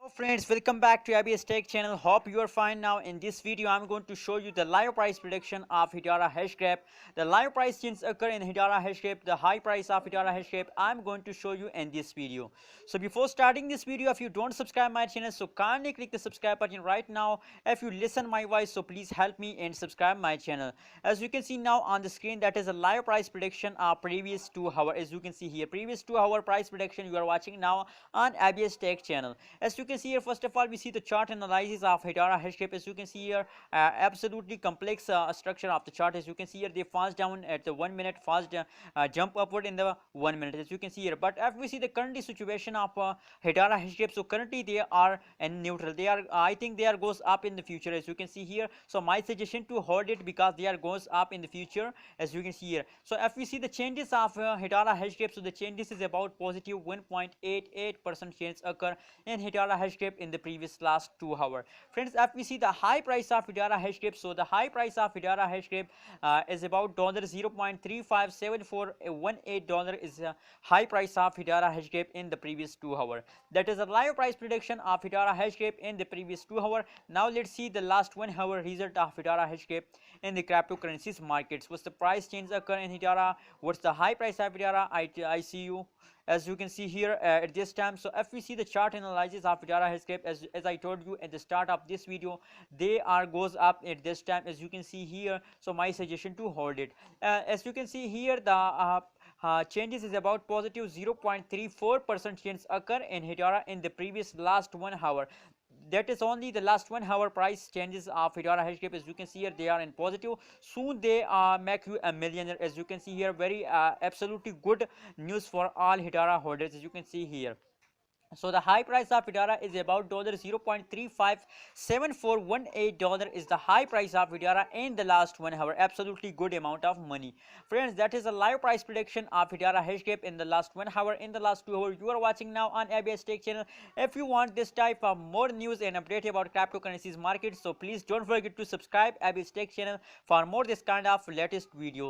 Hello friends, welcome back to ABS Tech channel. Hope you are fine now. In this video, I'm going to show you the live price prediction of Hedera hashgraph. The live price changes occur in Hedera hashgraph. The high price of Hedera hashgraph I'm going to show you in this video. So before starting this video, if you don't subscribe my channel, so kindly click the subscribe button right now. If you listen my voice, so please help me and subscribe my channel. As you can see now on the screen, that is a live price prediction of previous 2 hours. As you can see here, previous 2 hour price prediction you are watching now on ABS Tech channel. As you can see here, first of all, we see the chart analysis of Hedera hashgraph. As you can see here, absolutely complex structure of the chart. As you can see here, they fast down at the 1 minute, fast jump upward in the 1 minute, as you can see here. But if we see the current situation of Hedera hashgraph, so currently they are in neutral. They are, I think they are goes up in the future, as you can see here. So my suggestion to hold it because they are goes up in the future, as you can see here. So if we see the changes of Hedera hashgraph, so the changes is about positive 1.88% change occur in Hedera hashgraph in the previous last 2 hours. Friends, if we see the high price of Hedera hashgraph, so the high price of Hedera hashgraph is about $0.357418 is a high price of Hedera hashgraph in the previous 2 hours. That is a live price prediction of Hedera hashgraph in the previous 2 hours. Now let's see the last 1 hour result of Hedera hashgraph in the cryptocurrencies markets. What's the price change occur in Hedera? What's the high price of Hedera? I see you. As you can see here at this time, so if we see the chart analysis of Hedera hashgraph, as I told you at the start of this video, they are goes up at this time, as you can see here. So my suggestion to hold it. As you can see here, the changes is about positive 0.34% change occur in Hedera in the previous last 1 hour. That is only the last 1 hour price changes of Hedera hashgraph. As you can see here, they are in positive. Soon they make you a millionaire. As you can see here, very absolutely good news for all Hedera holders, as you can see here. So the high price of Hedera is about $0.357418 is the high price of Hedera in the last 1 hour. Absolutely good amount of money. Friends, that is a live price prediction of Hedera hashgraph in the last 1 hour. In the last 2 hours, you are watching now on ABS Tech channel. If you want this type of more news and update about cryptocurrencies market, so please don't forget to subscribe ABS Tech channel for more this kind of latest videos.